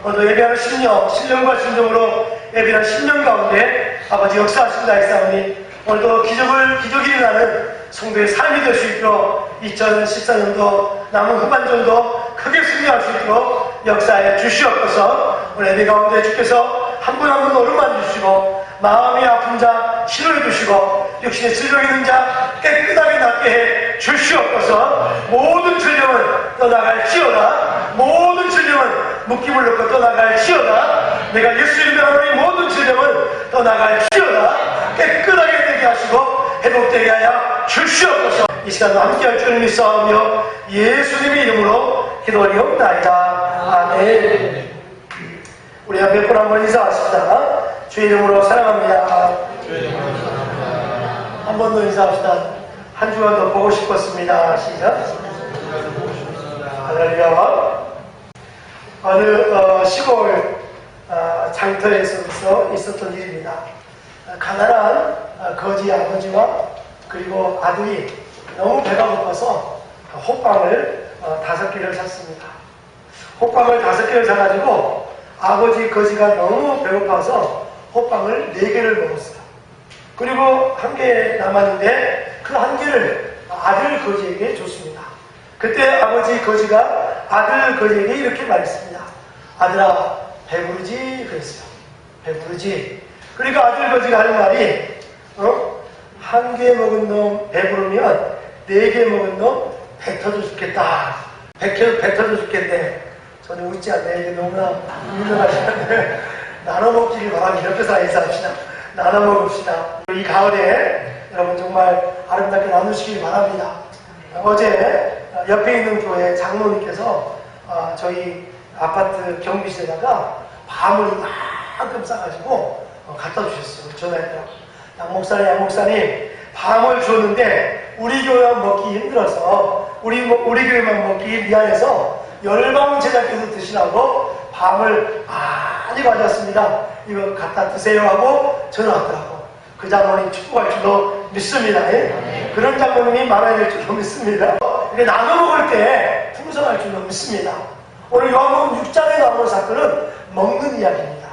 오늘도 예배하는 신령과 진정으로 예배하는 신령 가운데 아버지 역사하신다 했사오니 오늘도 기적이 일어나는 성도의 삶이 될 수 있도록 2014년도 남은 후반전도 크게 승리할 수 있도록 역사에 주시옵소서. 오늘 예배 가운데 주께서 한 분 한 분 오름만 주시고 마음이 아픈 자 치료해 주시고 육신의 질병 있는 자 깨끗하게 낫게 해 주시옵소서. 모든 질병은 떠나갈지어다. 모든 질병은 묶임을 놓고 떠나갈지어다. 내가 예수 이름으로 하는 모든 질병은 떠나갈지어다. 깨끗하게 되게 하시고 회복되게 하여 주시옵소서. 이 시간도 함께할 줄 믿사오며 예수님의 이름으로 기도하리옵나이다. 아멘. 우리 한 몇 분 한번 인사하십시다. 주의 이름으로 사랑합니다. 한 번 더 인사합시다. 한 주간 더 보고 싶었습니다. 시작. 할렐루야. 어느 시골 장터에서 있었던 일입니다. 가난한 거지 아버지와 그리고 아들이 너무 배가 고파서 호빵을 5개를 샀습니다. 호빵을 5개를 사가지고 아버지 거지가 너무 배고파서 호빵을 4개를 먹었어요. 그리고 1개 남았는데 그 1개를 아들 거지에게 줬습니다. 그때 아버지 거지가 아들 거지에게 이렇게 말했습니다. 아들아 배부르지? 그랬어요. 배부르지? 그러니까 아들 거지가 하는 말이 1개 먹은 놈 배부르면 4개 먹은 놈 배 터져 죽겠다. 배 터져 죽겠네. 저는 웃지 않네. 이게 너무나 유명하시는데 나눠 먹기를 바랍니다. 옆에서 인사합시다. 나눠 먹읍시다. 이 가을에 여러분 정말 아름답게 나누시길 바랍니다. 어제 옆에 있는 교회 장로님께서 저희 아파트 경비실에다가 밤을 이만큼 싸가지고 갖다 주셨어요. 전화했더라고요. 양 목사님 밤을 줬는데 우리 교회만 먹기 힘들어서 우리 교회만 먹기 미안해서 열방 제작해서 드시라고 밤을 많이 가져왔습니다. 이거 갖다 드세요 하고 전화 왔더라고. 그 장로님 축복할 줄로 믿습니다. 예? 그런 장로님이 많아야 될 줄로 믿습니다. 이게 나눠 먹을 때 풍성할 줄로 믿습니다. 오늘 요한복음 6장에 나오는 사건은 먹는 이야기입니다.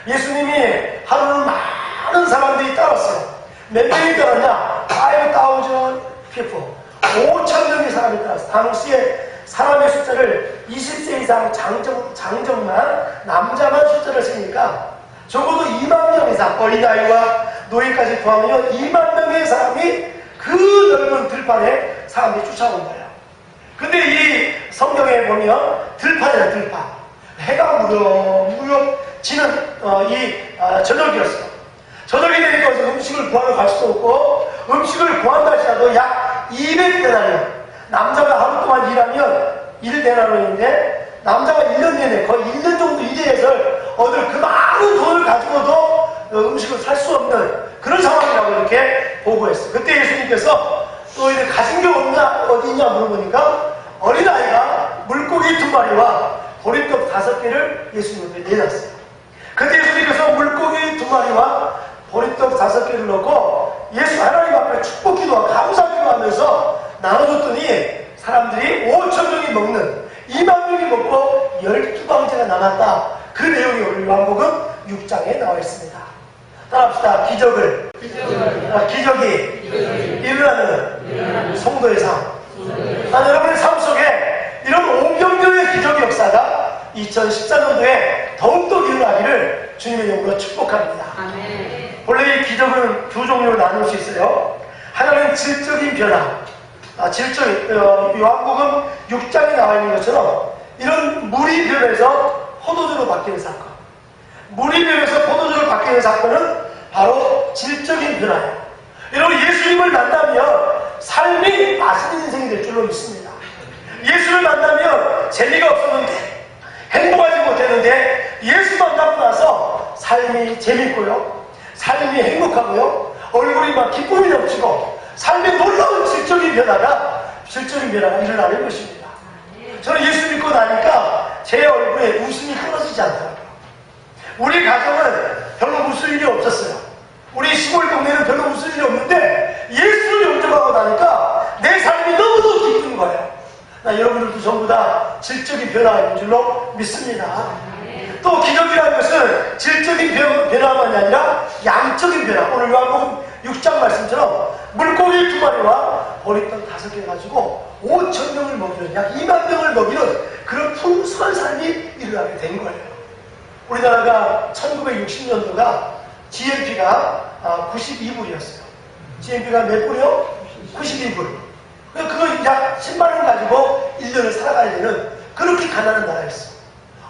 예수님이 하루는 많은 사람들이 따랐어요. 몇 명이 따랐냐? 5,000 people. 5,000명의 사람이 따랐어요. 당시에 사람의 숫자를 20세 이상 장정만 남자만 숫자를 쓰니까 적어도 2만 명 이상 어린아이와 노인까지 포함하면 2만 명의 사람이 그 넓은 들판에 사람들이 쫓아온 거예요. 근데 이 성경에 보면 들판이야 들판. 해가 무렵무렵 지는 저녁이었어요. 저녁이 되니까 음식을 구하러 갈 수도 없고 음식을 구한다 할지라도 약 200데나리온. 남자가 하루 동안 일하면 1데나리온인데 남자가 1년 내내 거의 1년 정도 일해서 얻을 그 많은 돈을 가지고도 음식을 살 수 없는 그런 상황이라고 이렇게 보고했어요. 그때 예수님께서 또 이제 가진 게 어디 있냐 물어보니까 어린아이가 물고기 2마리와 보리떡 5개를 예수님 앞에 내놨어요. 그때 예수님께서 물고기 2마리와 보리떡 5개를 넣고 예수 하나님 앞에 축복 기도와 감사 기도하면서 나눠줬더니 사람들이 5,000명이 먹는 2만 명이 먹고 12방째가 남았다. 그 내용이 오늘 요한복음 6장에 나와 있습니다. 따라합시다. 기적이 일어나는 성도의 삶. 난 여러분의 삶 속에 이런 오병교의 기적 역사가 2014년도에 더욱더 일어나기를 주님의 이름으로 축복합니다. 아멘. 본래 이 기적은 두 종류로 나눌 수 있어요. 하나는 질적인 변화. 요한복음 6장에 나와 있는 것처럼 이런 물이 변해서 포도주로 바뀌는 사건. 물이 변해서 포도주로 바뀌는 사건은 바로 질적인 변화예요. 여러분 예수님을 만나면 삶이 맛있는 인생이 될 줄로 믿습니다. 예수를 만나면 재미가 없었는데 행복하지 못했는데 예수 만나고 나서 삶이 재밌고요. 삶이 행복하고요. 얼굴이 막 기쁨이 넘치고 삶의 놀라운 질적인 변화가 일어나는 것입니다. 저는 예수 믿고 나니까 제 얼굴에 웃음이 끊어지지 않더라고요. 우리 가정은 별로 웃을 일이 없었어요. 우리 시골 동네는 별로 웃을 일이 없는데 예수를 영접하고 나니까 내 삶이 너무도 기쁜 거예요. 여러분들도 전부 다 질적인 변화가 있는 줄로 믿습니다. 또 기적이라는 것은 질적인 변화만이 아니라 양적인 변화. 오늘 요한복음 6장 말씀처럼 물고기 2마리와 보리떡 5개 가지고 5,000명을 먹이는, 약 2만 명을 먹이는 그런 풍성한 삶이 일어나게 된 거예요. 우리나라가 1960년도가 GNP가 92불이었어요. GNP가 몇 불이요? 92불. 그거 약 10만원 가지고 1년을 살아가야 되는 그렇게 가난한 나라였어요.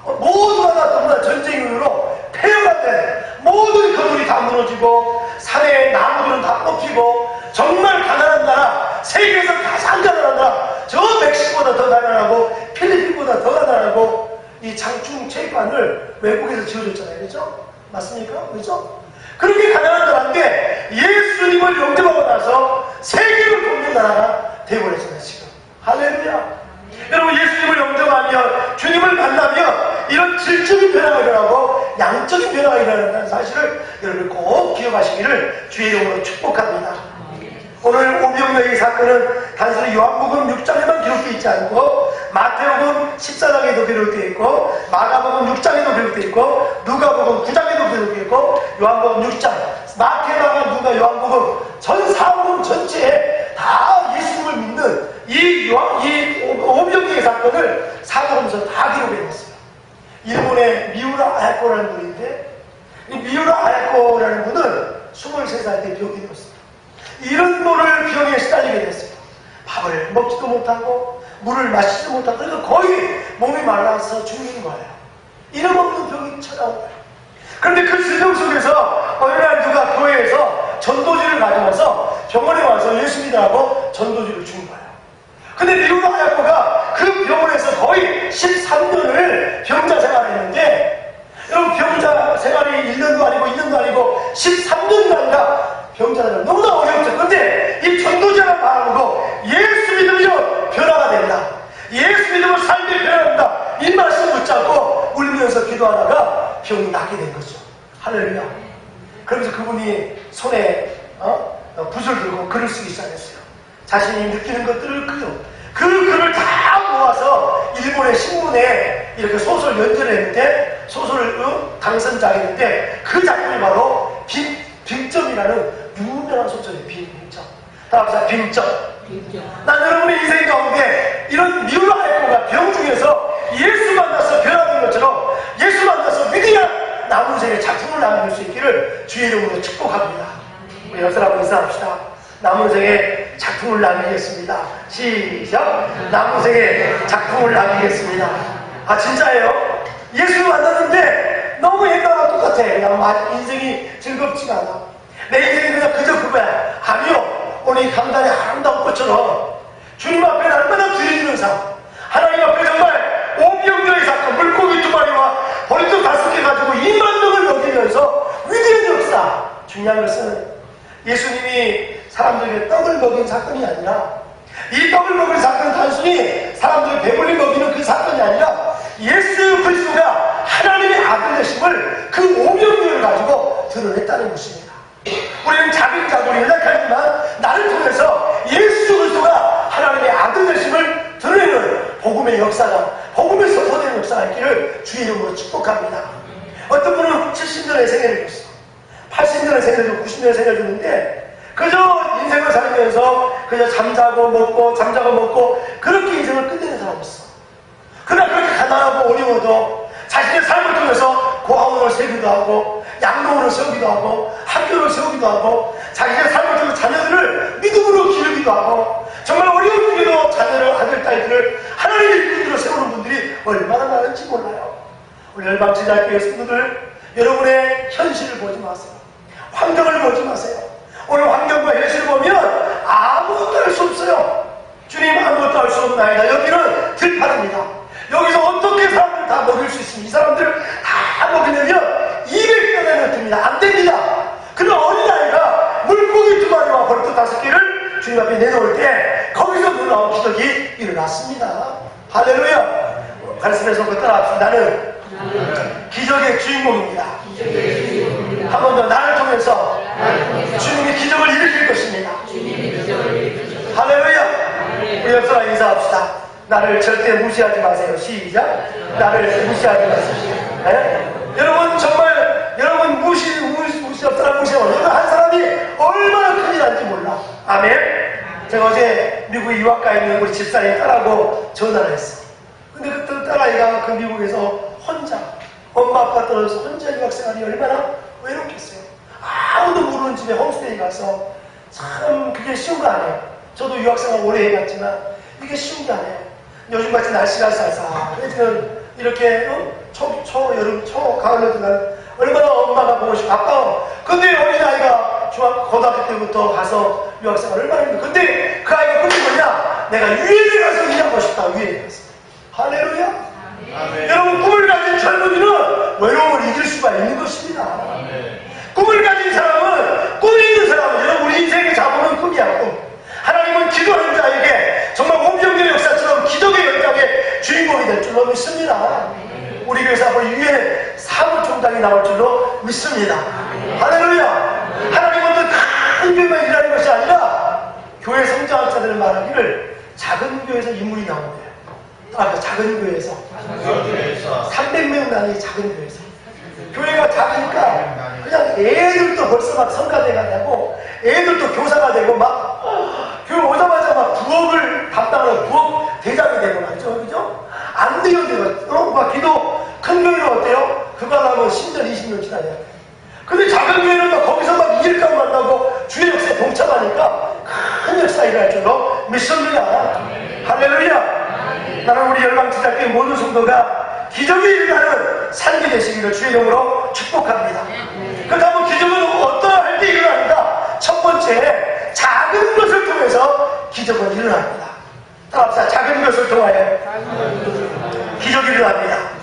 모두가 다 너무나 전쟁으로 폐허가 된 모든 건물이 다 무너지고 산에 나무들은 다 뽑히고 정말 가난한 나라, 세계에서 가장 가난한 나라, 저 멕시코보다 더 가난하고 필리핀보다 더 가난하고 이 장충 체육관을 외국에서 지어줬잖아요. 그렇죠? 맞습니까? 그렇죠? 그렇게 가난한 나라인데 예수님을 영접하고 나서 세계를 돕는 나라가 되어버렸잖아요. 지금. 할렐루야. 여러분, 예수님을 영접하며 주님을 만나면 이런 질적인 변화가 일어나고 양적인 변화가 일어난다는 사실을 여러분 꼭 기억하시기를 주의 이름으로 축복합니다. 오늘 오병이어의 사건은 단순히 요한복음 6장에만 기록되어 있지 않고 마태복음 14장에도 기록되어 있고 마가복음 6장에도 기록되어 있고 누가복음 9장에도 기록되어 있고 요한복음 6장, 마태, 마가, 누가, 요한복음 전 사복음 전체에 다 예수님을 믿는 이 오병이어의 사건을 사도록에서 다 기록해 놨어요. 일본의 미우라 아야코라는 분인데, 이 미우라 아야코라는 분은 23살 때 병이 들었습니다. 이런 분을 병에 시달리게 됐습니다. 밥을 먹지도 못하고 물을 마시지도 못하고, 그러니까 거의 몸이 말라서 죽는 거예요. 이름 없는 병이 찾아온 거예요. 그런데 그 지경 속에서 어느 날 누가 교회에서 전도지를 가져와서 병원에 와서 예수 믿으라고 전도지를 준 거예요. 근데 미우라 아야코가 그 병원에서 거의 13년을 병자 생활을 했는데, 여러분, 병자 생활이 1년도 아니고 2년도 아니고 13년간이나 병자들은 너무나 어렵죠. 근데 이 전도자가 말하고 예수 믿으면 변화가 된다, 예수 믿으면 삶이 변화된다, 이 말씀 붙잡고 울면서 기도하다가 병이 낫게 된 거죠. 할렐루야. 그러면서 그분이 손에 붓을 들고 글을 쓰기 시작했어요. 자신이 느끼는 것들을 그 글을 다 모아서 일본의 신문에 이렇게 소설 연재를 했는데, 소설 당선작이었는데 그 작품이 바로 빙점이라는 유명한 소설이에요. 빙점. 다 합시다. 빙점. 난 여러분의 인생 가운데 이런 미우라 아야코가 병 중에서 예수 만나서 변화된 것처럼 예수 만나서 위대한 남은 생에 작품을 남길 수 있기를 주의 이름으로 축복합니다. 우리 옆사람 인사합시다. 남은 생에 작품을 남기겠습니다. 시작. 남은 생에 작품을 남기겠습니다. 아, 진짜예요? 예수 만났는데 너무 옛날과 똑같아. 그냥 인생이 즐겁지가 않아. 내 인생이 그냥 그저 그거야. 아니요. 오늘 이 강단의 아름다운 꽃처럼 주님 앞에 날마다 드리는 삶, 하나님 앞에 정말 오병이어의 사건, 물고기 2마리와 보리떡 5개 가지고 2만 명을 먹이면서 위대한 역사. 중요한 것은 예수님이 사람들에게 떡을 먹인 사건이 아니라, 이 떡을 먹인 사건은 단순히 사람들이 배불리 먹이는 그 사건이 아니라 예수 그리스도가 하나님의 아들 되심을 그 오병이어를 가지고 드러냈다는 것입니다. 우리는 자글자글 연약하지만 나를 통해서 예수 그리스도가 하나님의 아들 되심을 드러내는 복음의 역사가, 복음의 선포되는 역사가 있기를 주의 이름으로 축복합니다. 어떤 분은 70년의 생애를 줬어. 80년의 생애를 주고 90년의 생애를 주는데 그저 인생을 살면서 그저 잠자고 먹고 그렇게 인생을 끝내는 사람이 있어. 그러나 그렇게 가난하고 어려워도 자신의 삶을 통해서 고아원을 세우기도 하고 양로원을 세우기도 하고 학교를 세우기도 하고 자신의 삶을 통해서 자녀들을 믿음으로 기르기도 하고 정말 어려운 중에도 자녀를, 아들, 딸들을 하나님의 이름으로 세우는 분들이 얼마나 많은지 몰라요. 우리 열방제자교회 성도들, 여러분의 현실을 보지 마세요. 환경을 보지 마세요. 오늘 환경과 현실을 보면 아무것도 할 수 없어요. 주님, 아무것도 할 수 없나이다. 여기는 들판입니다. 여기서 어떻게 사람들 다 먹일 수 있습니까? 이 사람들 다 먹이려면 200년을 듭니다. 안 됩니다. 그런 어린아이가 물고기 2마리와 보리떡 5개를 주님 앞에 내놓을 때 거기서 놀라운 기적이 일어났습니다. 할렐루야. 가르침에서 따라합시다. 나는 기적의 주인공입니다. 한 번 더, 나를 통해서 주님이 기적을 일으킬 것입니다. 할렐루야. 우리 옆 사람 인사합시다. 나를 절대 무시하지 마세요. 시작. 나를 무시하지 마세요. 네? 있는 우리 집사님 딸하고 전화를 했어. 근데 그때 딸아이가 그 미국에서 혼자, 엄마 아빠 떨어져서 혼자 유학생활이 얼마나 외롭겠어요. 아무도 모르는 집에 홈스테이 가서 참 그게 쉬운 거 아니에요. 저도 유학생활 오래 해봤지만 이게 쉬운 게 아니에요. 요즘같이 날씨가 쌀쌀해지는 이렇게 여름, 가을로 들어가면 얼마나 엄마가 보고 싶어. 아빠. 근데 어린아이가 고등학교 때부터 가서 유학생활 얼마나 힘들어. 근데 그 아이가 꿈이 뭐냐? 내가 유엔에 가서 일하고 싶다. 유엔에 가서. 할렐루야. 아멘. 여러분, 꿈을 가진 젊은이는 외로움을 이길 수가 있는 것입니다. 아멘. 꿈을 가진 사람은, 꿈이 있는 사람은 여러분 우리 인생의 자본은 꿈이야. 꿈. 하나님은 기도하는 자에게 정말 홍정경 역사처럼 기적의 연장의 주인공이 될 줄로 믿습니다. 우리 교회에서 앞으로 유엔 사무총장이 나올 줄로 믿습니다. 할렐루야. 하나님은 또 큰 교회만 일하는 것이 아니라 교회 성장한 자들을 말하기를 작은 교회에서 인물이 나온대요. 작은 교회에서 300명 단위 작은 교회에서 교회가 작으니까 그냥 애들도 벌써 막 성가대 가냐고 애들도 교사가 되고 막 교회 오자마자 막 부업을 담당하는 부업 대장이 되고 말이죠. 그죠? 안 돼요. 막 기도 큰 교회는 어때요? 그거 하면 10년 20년 지나요. 근데 작은 교회는 막 거기서 막 일감 만나고 주의 역사에 동참하니까 큰 역사 일할 줄로 믿습니다. 할렐루야. 나는 우리 열방지자교회 모든 성도가 기적이 일어나는 삶이 되시기를 주의 이름으로 축복합니다. 그렇다면 기적은 어떠할 때 일어납니다. 첫 번째, 작은 것을 통해서 기적은 일어납니다. 따라합시다. 작은 것을 통하여 기적이 일어납니다.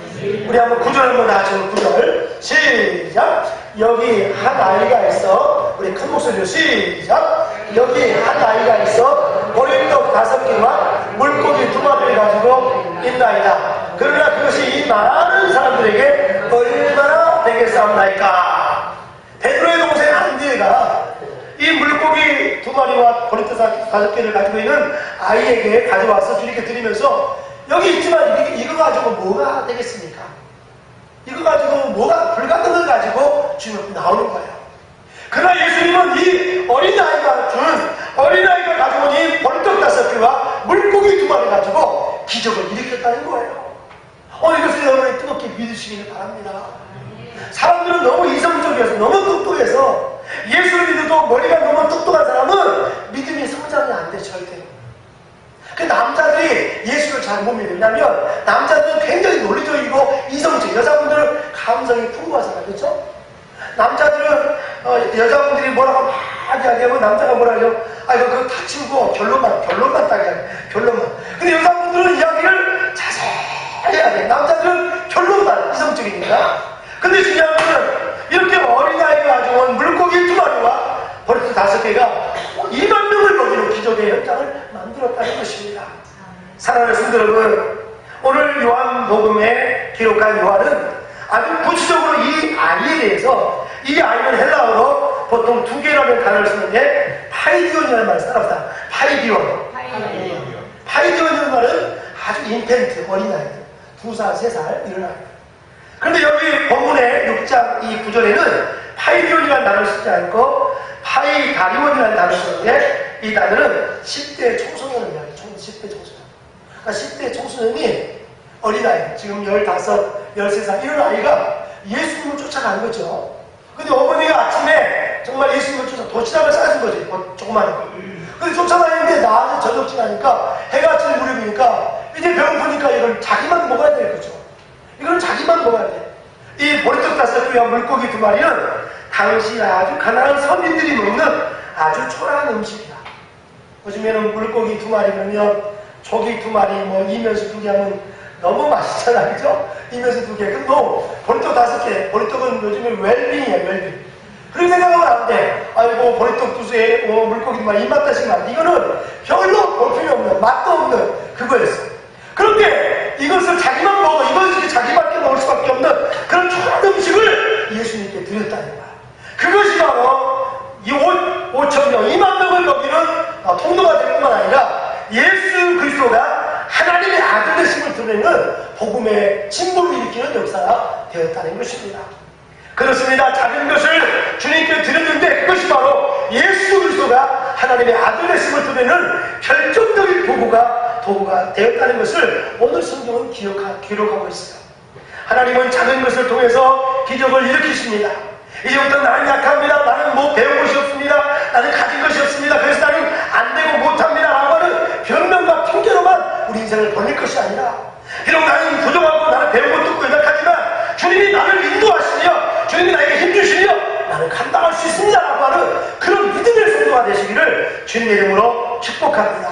우리 한번 구절 한번 나와줘. 구절 시작. 여기 한 아이가 있어. 우리 큰 목소리로 시작. 여기 한 아이가 있어. 보리떡 5개와 물고기 2마리를 가지고 있나이다. 그러나 그것이 이 많은 사람들에게 얼마나 되겠사옵나이까. 베드로의 동생 안드레가 이 물고기 2마리와 보리떡 5개를 가지고 있는 아이에게 가져와서 주님께 드리면서 여기 있지만 이거 가지고 뭐가 되겠습니까? 이거 가지고 뭐가 불가능한 걸 가지고 주님 앞에 나오는 거예요. 그러나 예수님은 이 어린아이가 가지고 온 이 보리떡 5개와 물고기 2마리 가지고 기적을 일으켰다는 거예요. 이것을 여러분이 뜨겁게 믿으시기를 바랍니다. 사람들은 너무 이성적이어서 너무 똑똑해서 예수를 믿어도 머리가 너무 똑똑한 사람은 믿음이 성장이 안 돼. 절대로. 그 남자들이 예수를 잘 못 믿어요. 왜냐면 남자들은 굉장히 논리적이고 이성적, 여자분들은 감성이 풍부하잖아요. 그렇죠? 남자들은 여자분들이 뭐라고 막 이야기하고 남자가 뭐라 하죠? 그거 다 치우고 결론만 딱 이야기해. 결론만. 근데 여자분들은 이야기를 자세히 해야 돼. 남자들은 결론만 이성적이니까. 근데 중요한 거는 이렇게 어린아이가 가지고 온 물고기 2마리와 보리떡 5개가 2만 명을 먹이는 기적의 현장을 만들었다는 것입니다. 사랑하는 성도 여러분, 오늘 요한복음에 기록한 요한은 아주 구체적으로 이 아이에 대해서, 이 아이는 헬라어로 보통 2개라는 단어를 쓰는데 파이디온이라는 말을 써놨다. 파이디온이라는 말은 아주 인펜트, 어린아이들, 2살, 3살 이런 아이들. 그런데 여기 본문의 6장 이 9절에는 파이디온이라는 단어를 쓰지 않고 파이다리온이라는 단어를 쓰는데 이 단어는 10대 청소년을 이야기해요. 10대 청소년. 그러니까 10대 청소년이 어린아이, 지금 15, 13살 이런 아이가 예수님을 쫓아가는 거죠. 근데 어머니가 아침에 정말 예수님을 쫓아 도시락을 싸준 거지. 조그마한 거. 근데 쫓아다니는데 낮에 저녁 지나니까 해가 질 무렵이니까 이제 배고프니까 이걸 자기만 먹어야 될 거죠. 이건 자기만 먹어야 돼. 이 보리떡 5개와 물고기 2마리는 당시 아주 가난한 서민들이 먹는 아주 초라한 음식이다. 요즘에는 물고기 2마리면 조기 2마리, 뭐 이면수 2개 하면 너무 맛있잖아, 그죠? 이면수 2개. 근데 보리떡 5개, 보리떡은 요즘에 웰빙이야, 웰빙. 그렇게 생각하면 안 돼. 아이고, 보리떡 2개, 물고기 2마리, 입맛다시면 안 돼. 이거는 별로 볼품이 없는, 맛도 없는 그거였어. 그런데 이것을 자기만 먹어, 이것을 자기밖에 먹을 수밖에 없는 그런 초라한 음식을 예수님께 드렸다는 거야. 그것이 바로 이 5,000명, 2만 명을 먹이는 통로가 될 뿐만 아니라 예수 그리스도가 하나님의 아들 되심을 드러내는 복음의 진보를 일으키는 역사가 되었다는 것입니다. 그렇습니다. 작은 것을 주님께 드렸는데 그것이 바로 예수 그리스도가 하나님의 아들 되심을 드러내는 결정적인 도구가 되었다는 것을 오늘 성경은 기록하고 있어요. 하나님은 작은 것을 통해서 기적을 일으키십니다. 이제부터 나는 약합니다. 나는 뭐 배운 것이 없습니다. 나는 가진 것이 없습니다. 그래서 나는 안 되고 못합니다. 라고 하는 변명과 핑계로만 우리 인생을 벌릴 것이 아니라, 비록 나는 부족하고 나는 배운 것도 없고 연약하지만 주님이 나를 인도하시며 주님이 나에게 힘주시며 나는 감당할 수 있습니다. 라고 하는 그런 믿음의 성도가 되시기를 주님의 이름으로 축복합니다.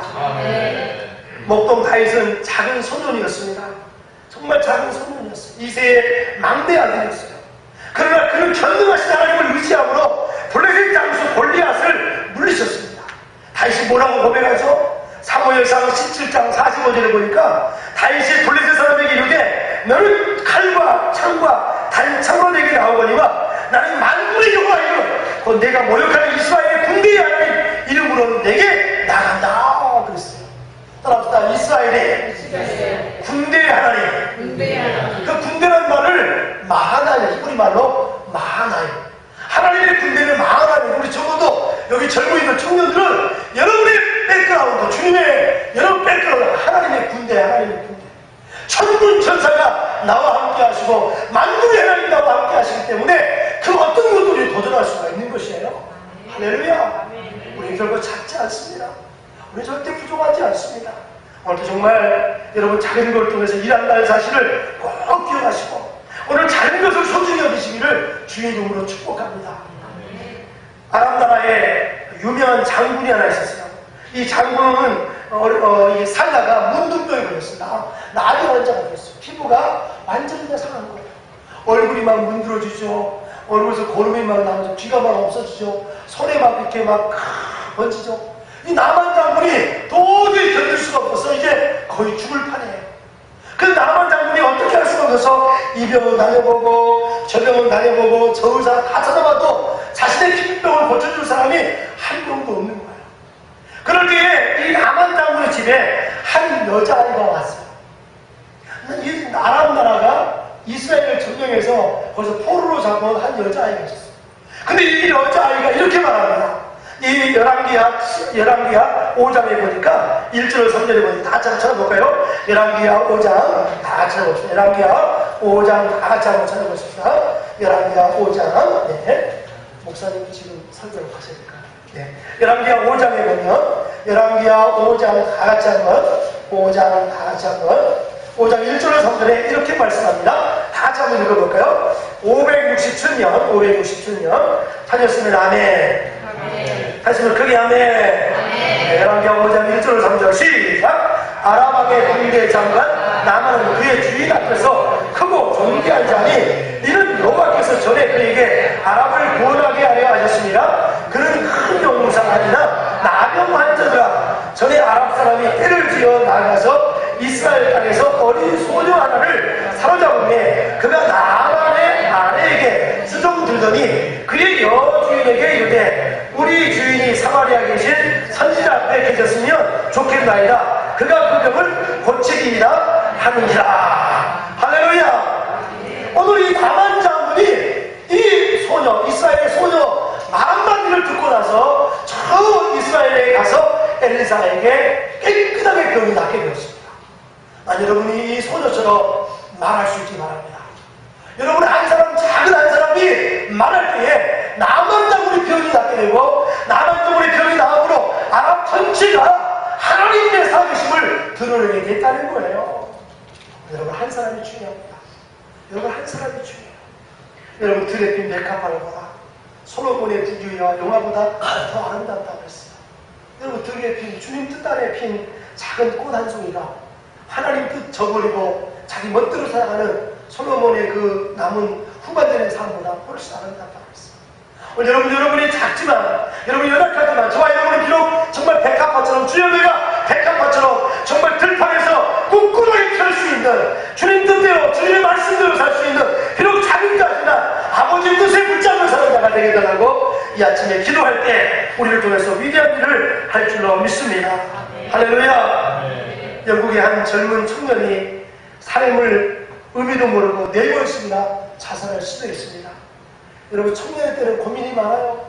목동 다윗은 작은 소년이었습니다. 정말 작은 소년이었어요. 이새의 막내 아들이었어요. 그러나 그는 전능하신 하나님을 의지함으로 블레셋 장수 골리앗을 물리쳤습니다. 다윗이 뭐라고 고백하죠? 사무엘상 17장 45절에 보니까 다윗이 블레셋 사람에게 이르되 너는 칼과 창과 단창으로 내게 나오거니와 나는 만군의 여호와이요 곧 내가 모욕하는 이스라엘의 군대의 하나님 이름으로 내게 나간다 그랬어요. 따라합시다. 이스라엘의 군대의 하나님. 그 군대란 말을 마하나임, 히브리 말로 마하나임. 하나님의 군대는 마하나임. 우리 적어도 여기 젊은이들, 청년들은 여러분의 백그라운드, 주님의 여러분 백그라운드, 하나님의 군대. 천군 천사가 나와 함께 하시고 만군의 하나님 나와 함께 하시기 때문에 그 어떤 것들이 도전할 수가 있는 것이에요. 할렐루야. 우리 결코 작지 않습니다. 우리 절대 부족하지 않습니다. 오늘도 정말 여러분 작은 걸 통해서 일한다는 사실을 꼭 기억하시고 오늘 작은 것을 소중히 여기시기를 주의 이름으로 축복합니다. 아람 나라에 유명한 장군이 하나 있었어요. 이 장군은 이 살다가 문둥병이 걸렸습니다. 나비 환자가 됐어요. 피부가 완전히 다 상한 거예요. 얼굴이 막 문드러지죠. 얼굴에서 고름이 막 나오죠. 귀가 막 없어지죠. 손에 막 이렇게 막 번지죠. 이 나만 장군이 도저히 견딜 수가 없어서 이제 거의 죽을 판이에요. 그 나만 장군이 어떻게 할 수가 없어서 이 병원 다녀보고 저 병원 다녀보고 저 의사 다 찾아봐도 자신의 피부병을 고쳐줄 사람이 한 명도 없는 거예요. 그럴 때에 이 나만 장군의 집에 한 여자아이가 왔어요. 이 아람 나라가 이스라엘을 점령해서 거기서 포로로 잡아온 한 여자아이가 있었어요. 근데 이 여자아이가 이렇게 말합니다. 이 열왕기하 5장에 보니까 1절 3절에 보니까 다 같이 한번 찾아볼까요? 열왕기하 5장 다 같이 찾아봅시다. 열왕기하 5장 다 같이 한번 찾아보십시다. 열왕기하 5장 네. 목사님 지금 설교를 하셔야 될까요? 네. 열왕기하 5장에 보면 열왕기하 5장 다 같이 한번 5장 다 같이 한번 5장 1절로 3절에 이렇게 말씀합니다. 다 같이 한번 읽어볼까요? 567년 찾았으면 아멘. 다시 한번 크게 아멘. 열왕기하 5장 1절 3절 시작. 아람왕의 군대 장관 나만은 그의 주인 앞에서 크고 존귀한 자니 이는 여호와께서 전에 그에게 아람을 구원하게 하려 하셨습니다. 그는 큰 용사가 아니라 나병 환자더라. 전에 아람 사람이 때를 지어 나가서 이스라엘 땅에서 어린 소녀 하나를 사로잡음에 그가 나만의 아내에게 수종 들더니 그의 여주인에게 이르되 우리 주인이 사마리아에 계신 선지자 앞에 계셨으면 좋겠나이다. 그가 그 병을 고치리이다 하느니라. 할렐루야. 오늘 이 나만 장군이 이 소녀, 이스라엘의 소녀 만만을 듣고 나서 저 이스라엘에 가서 엘리사에게 깨끗하게 병이 낫게 되었습니다. 여러분이 이 소녀처럼 말할 수 있기 바랍니다. 여러분 작은 한 사람이 말할 때에 나만 장군의 병이 낫게 되고 나만 장군의 병이 나음으로 아람 전체가 하나님의 살아계심을 드러내게 됐다는 거예요. 여러분 한 사람이 중요합니다. 여러분 한 사람이 중요해요. 여러분 들에 핀 백합화보다 솔로몬의 부귀와 용화보다 더 아름답다고 했어요. 여러분 들에 핀 주님 뜻 안에 핀 작은 꽃 한 송이가 하나님 뜻 저버리고 자기 멋대로 살아가는 솔로몬의 그 남은 후반전의 삶보다 훨씬 아름답다고 했어요. 오늘 여러분이 작지만 여러분이 연약하지만 저와 여러분은 비록 정말 백합화처럼 주여내가 백합화처럼 정말 들판에서 꿋꿋하게 펼 수 있는 주님 뜻대로 주님의 말씀대로 살 수 있는 비록 작은 자지만 아버지의 뜻에 붙잡는 사람자가 되게 달라고 이 아침에 기도할 때 우리를 통해서 위대한 일을 할 줄로 믿습니다. 할렐루야. 영국의 한 젊은 청년이 삶을 의미도 모르고 내모였습니다. 자살을 시도했습니다. 여러분 청년의 때는 고민이 많아요.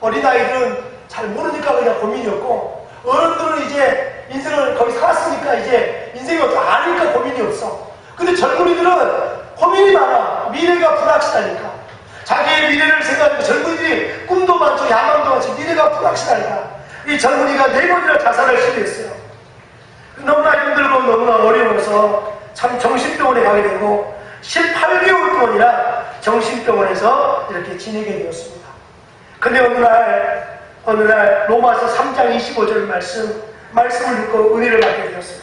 어린아이들은 잘 모르니까 그냥 고민이었고, 어른들은 이제 인생을 거의 살았으니까 이제 인생이 어떻게 아니까 고민이 없어. 근데 젊은이들은 고민이 많아. 미래가 불확실하니까. 자기의 미래를 생각하고 젊은이들이 꿈도 많죠, 야망도 많죠. 미래가 불확실하니까 이 젊은이가 4번이나 자살을 시도했어요. 너무나 힘들고 너무나 어려워서 참 정신병원에 가게 되고 18개월 동안이나 정신병원에서 이렇게 지내게 되었습니다. 근데 어느 날 로마서 3장 25절 말씀을 듣고 은혜를 받게 되었어요.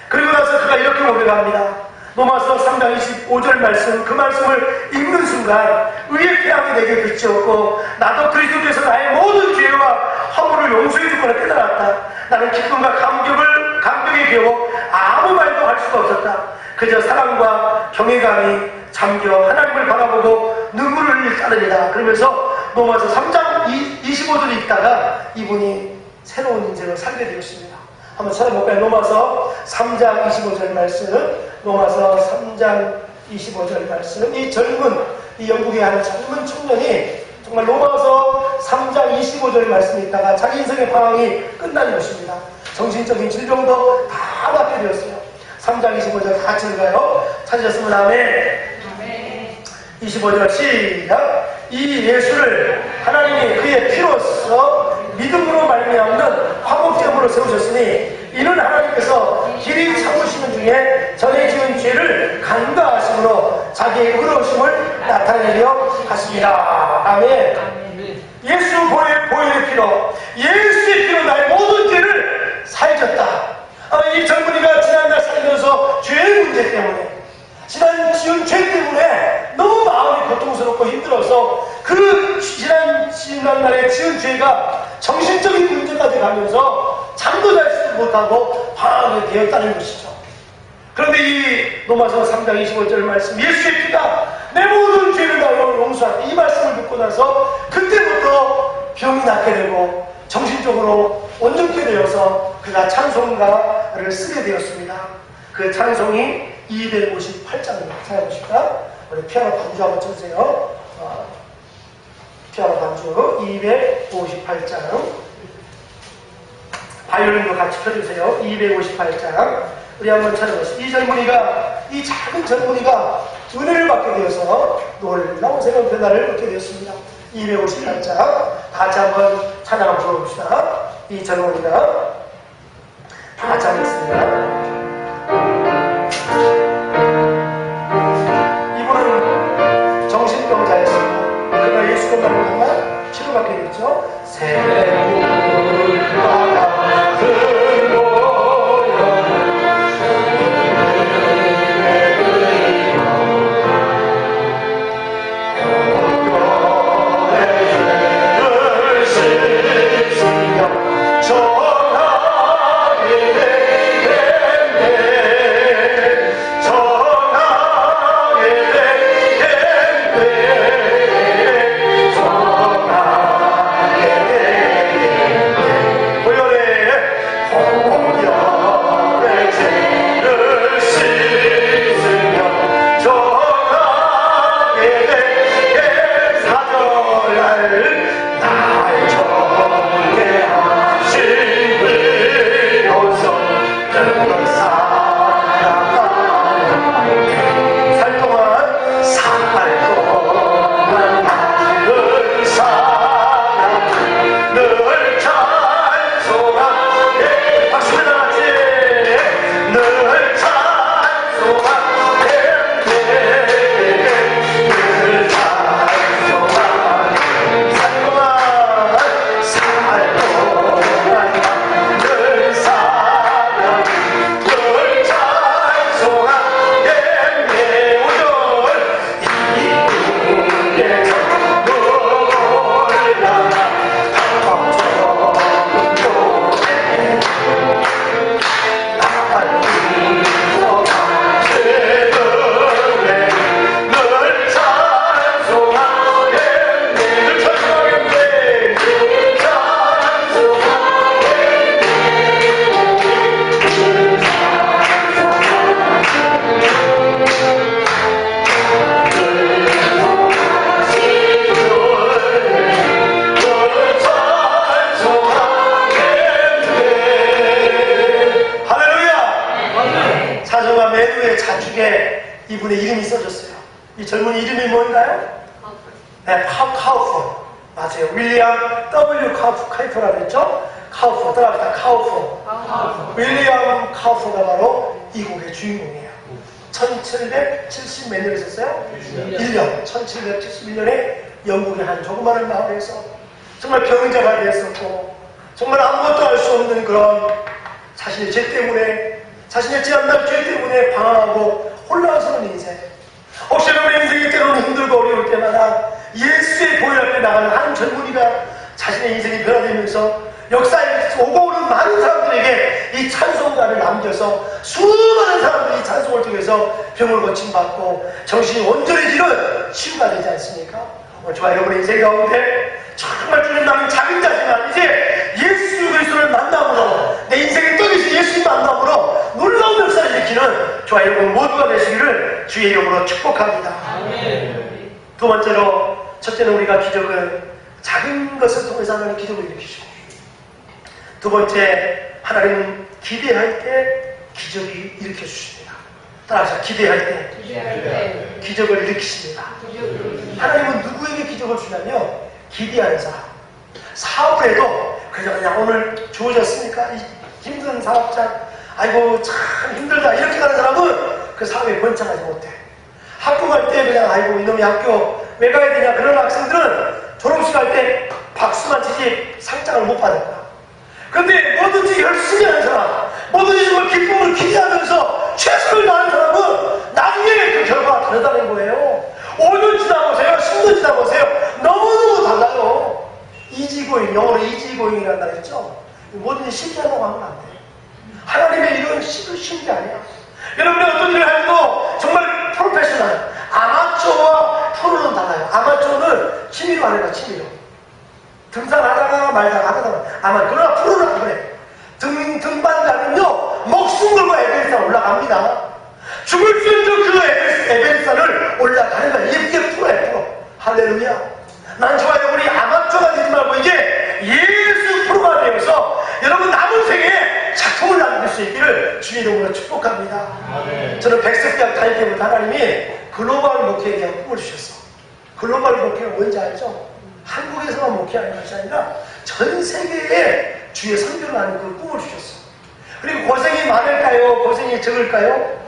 그리고 나서 그가 이렇게 고백합니다. 로마서 3장 25절 말씀, 그 말씀을 읽는 순간 의의 태양이 내게 비치었고 나도 그리스도께서 나의 모든 죄와 허물을 용서해 줄 거라 깨달았다. 나는 기쁨과 감격에 겨워 아무 말도 할 수가 없었다. 그저 사랑과 경외감이 잠겨 하나님을 바라보고 눈물을 흘릴 따름이다. 그러면서 로마서 3장 25절 읽다가 이분이 새로운 인생을 살게 되었습니다. 한번 찾아볼까요? 로마서 3장 25절 말씀, 로마서 3장 25절 말씀. 이 영국의 한 젊은 청년이 정말 로마서 3장 25절 말씀에 있다가 자기 인생의 방황이 끝난 것입니다. 정신적인 질병도 다 낫게 되었어요. 3장 25절 같이 읽어요. 찾으셨으면 아멘. 25절 시작. 이 예수를 하나님이 그의 피로써 믿음으로 말미암는 화목제물로 세우셨으니 이는 하나님께서 길이 참으시는 중에 전에 지은 죄를 간과하심으로 자기의 의로우심을 나타내려 하십니다. 아멘. 예수 보혈의 피로, 예수의 피로 나의 모든 죄를 사해졌다. 이 젊은이가 지난날 살면서 죄의 문제 때문에, 지난 지은 죄 때문에 너무 마음이 고통스럽고 힘들어서 그 지난날에 지은 죄가 정신적인 문제까지 가면서 잠도 잘 못하고 방황하게 되었다는 것이죠. 그런데 이 로마서 3장 25절 말씀, 예수의 피가 내 모든 죄를 다 용서한다, 이 말씀을 듣고 나서 그때부터 병이 낫게 되고 정신적으로 온전케 되어서 그가 찬송가를 쓰게 되었습니다. 그 찬송이 258장입니다. 찾아보실까? 우리 피아노 반주 한번 쳐주세요. 피아노 반주 258장. 바이올린도 같이 펴주세요. 258장. 우리 한번 찾아보시죠. 이 작은 젊은이가 은혜를 받게 되어서 놀라운 새로운 변화를 얻게 되었습니다. 258장. 다 같이 한번 찬양 한번 불러봅시다. 이 젊은이가 다 같이 하겠습니다. 이분은 정신병자였습니다. 그러나 예수가 말하면 치료받게 됐죠. 새물과 같은 모양 보혈 젊은이 이름이 뭔가요? 네, 카우프. 맞아요. 윌리엄 W. 카이퍼라고 했죠? 카우프, 따라합니다. 카우프. 윌리엄 카우프가 바로 이 곡의 주인공이에요. 1770 몇 년에 있었어요? 1년. 1771년에 영국의 한 조그마한 마을에서 정말 병자가 되었었고, 정말 아무것도 알 수 없는 그런 자신의 죄 때문에, 자신의 지난날 죄 때문에 방황하고 혼란스러운 인생. 혹시 여러분의 인생이 때로는 힘들고 어려울 때마다 예수의 보혈 앞에 나가는 한 젊은이가 자신의 인생이 변화되면서 역사에 오고 오는 많은 사람들에게 이 찬송가를 남겨서 수많은 사람들이 이 찬송을 통해서 병을 고침받고 정신이 온전해지는 치유가 되지 않습니까? 저와 여러분의 인생 가운데 정말 주님 나는 작은 자지만 이제 예수 그리스도를 만남으로 내 인생의 떡이신 예수님 만남으로 놀라운 역사를 일으키는 저와 여러분 모두가 되시기를 주의 이름으로 축복합니다. 두 번째로, 첫째는 우리가 기적은 작은 것을 통해서 하나님 기적을 일으키시고, 두 번째, 하나님은 기대할 때 기적이 일으켜 주십니다. 따라서 기대할 때 기적을 일으키십니다. 하나님은 누구에게 기적을 주냐면 기대하는 사람. 사업을 해도 그냥 오늘 주어졌으니까 이 힘든 사업장, 아이고 참 힘들다 이렇게 가는 사람은 그 사업에 번창하지 못해. 학교 갈 때 그냥 아이고 이놈의 학교 왜 가야 되냐, 그런 학생들은 졸업식 할 때 박수만 치지 상장을 못 받을 거야. 근데 뭐든지 열심히 하는 사람, 뭐든지 정말 기쁨을 기대하면서 최선을 다하는 사람은 나중에 그 결과가 다르다는 거예요. 5년 지나보세요, 10년 지나보세요. 너무너무 달라요. 이지고잉, 영어로 이지고잉이라는 말 있죠? 뭐든지 쉽게 하려고 하면 안 돼. 하나님의 일은 쉬운 게 아니야. 여러분이 어떤 일을 할 때도 정말 프로페셔널, 아마추어와 프로는 달라요. 아마추어는 취미로 하는 거야, 취미로. 등산하다가 말다가 하다가. 그러나 프로는 안 그래. 등반 가면요, 목숨 걸고 에베레스트에 올라갑니다. 죽을 수 있는 그 에베레스트를 올라가는 거야. 이게 프로야, 프로. 할렐루야. 난 좋아요. 우리 아마추어가 되지 말고 이제 예수 프로가 되어서 여러분 남은 생에 작품을 남길 수 있기를 주의 이름으로 축복합니다. 저는 백석대학 다닐 때부터 하나님이 글로벌 목회에 대한 꿈을 주셨어. 글로벌 목회가 뭔지 알죠? 한국에서만 목회하는 것이 아니라 전 세계에 주의 선교를 하는 그 꿈을 주셨어. 그리고 고생이 많을까요? 고생이 적을까요?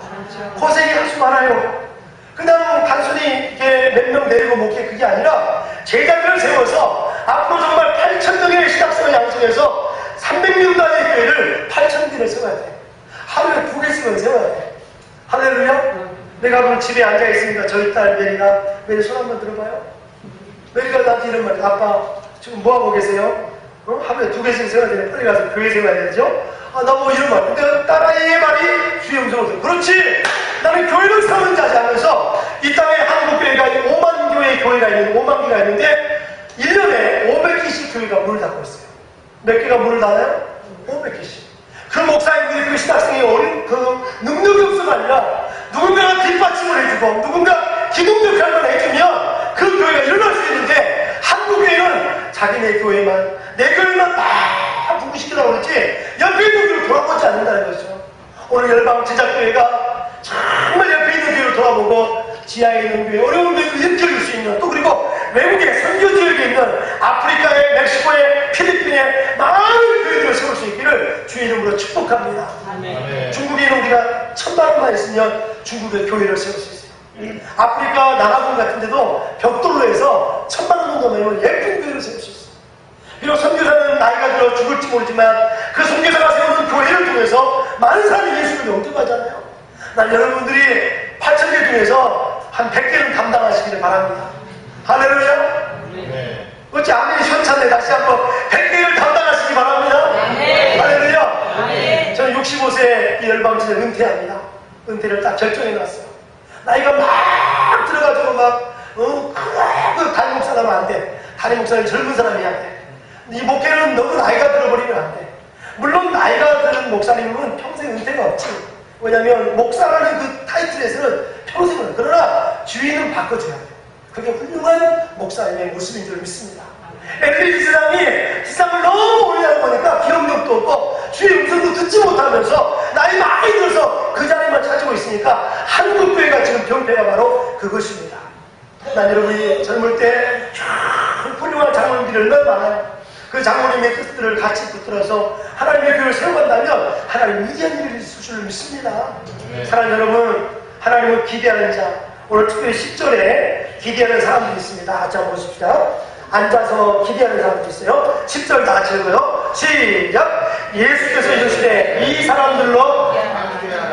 고생이 아주 많아요. 그냥 단순히 이렇게 몇 명 내리고 목회 그게 아니라 제자들을 세워서 앞으로 정말 8,000명의 신학생을 양성해서 300명 단위의 교회를 8,000개를 세워야 돼. 하루에 2개씩은 세워야 돼. 할렐루야? 내가 오늘 집에 앉아있으니까 저희 딸 메리 손 한번 들어봐요. 메리가 나한테 이런 말, 아빠 지금 뭐하고 계세요? 하루에 2개씩 세워야 되네. 빨리 가서 교회 세워야 되죠? 나 뭐 이런 말. 근데 딸아이의 말이 주의 음성을 들어. 그렇지! 나는 교회를 세우는 자지 하면서 이 땅에 한국교회가 5만 교회의 교회가 있는데, 5만 개가 있는데 1년에 500개씩 교회가 문을 닫고 있어요. 몇 개가 문을 닫아요? 500개씩. 그 목사님들이 그 신학생이 어린 그 능력이 없어가 아니라 누군가가 뒷받침을 해주고 누군가 기독 역할만 해주면 그 교회가 일어날 수 있는데, 한국교회는 자기네 교회만, 내 교회만 다 부부시키려고 그러지 옆에 있는 교회를 돌아보지 않는다는 거죠. 오늘 열방 제작교회가 정말 옆에 있는 교회를 돌아보고 지하에 있는 교회, 어려운 교회를 일으켜줄 수 있는, 또 그리고 외국의 선교 지역에 있는 아프리카에, 멕시코에, 필리핀에 많은 교회들을 세울 수 있기를 주의 이름으로 축복합니다. 중국에 있는 우리가 1,000만원만 있으면 중국의 교회를 세울 수 있어요. 아프리카 남아공 같은 데도 벽돌로 해서 1,000만원 정도만 있으면 예쁜 교회를 세울 수 있어요. 비록 선교사는 나이가 들어 죽을지 모르지만 그 선교사가 세우는 교회를 통해서 많은 사람이 예수를 영접하잖아요. 난 여러분들이 8,000개 중에서 한 100개는 담당하시기를 바랍니다. 할렐루야. 어찌 아멘이 현찬네. 다시 한번 100개를 담당하시기 바랍니다. 할렐루야. 저는 65세 이 열방지대 은퇴합니다. 은퇴를 딱 결정해놨어요. 나이가 막 들어가지고 그 담임 목사 하면 안 돼. 담임 목사는 젊은 사람이 해야 돼. 이 목회는 너무 나이가 들어버리면 안 돼. 물론 나이가 드는 목사님은 평생 은퇴가 없지. 왜냐면 목사라는 그 타이틀에서는 평생은, 그러나 주인은 바꿔줘야 돼. 그게 훌륭한 목사님의 모습인 줄 믿습니다. 엘리 지사장이 지상을 너무 오래 하는 거니까 기억력도 없고 주의 음성도 듣지 못하면서 나이 많이 들어서 그 자리만 차지고 있으니까 한국교회가 지금 병폐가 바로 그것입니다. 난 여러분이 젊을 때 훌륭한 장로님들이 얼마나 많아요. 그 장로님의 뜻들을 같이 붙들어서 하나님의 교회를 세워간다면 하나님 위대한 일을 있을 줄 믿습니다. 사랑하는 여러분, 하나님을 기대하는 자, 오늘 특별히 10절에 기대하는 사람들이 있습니다. 자, 보십시다. 앉아서 기대하는 사람들이 있어요. 10절 다 같이 읽어요. 시작! 예수께서 이르시되 이 사람들로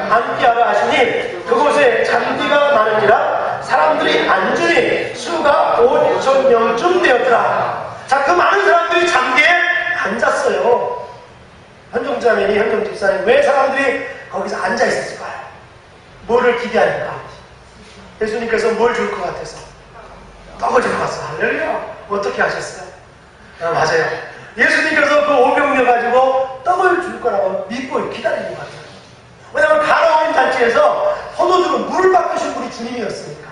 함께하라 하시니 그곳에 잔디가 많으니라 사람들이 앉으니 수가 5,000명쯤 되었더라. 자, 그 많은 사람들이 잔디에 앉았어요. 현종자매니 현종 집사님, 왜 사람들이 거기서 앉아 있었을까요? 뭐를 기대하니까? 예수님께서 뭘 줄 것 같아서 떡을 들고 왔어. 할렐루야. 어떻게 하셨어요? 맞아요. 예수님께서 그 500명 가지고 떡을 줄 거라고 믿고 기다리는 것 같아요. 왜냐하면 가나안 잔치에서 포도주로 물을 바꾸신 분이 주님이었으니까.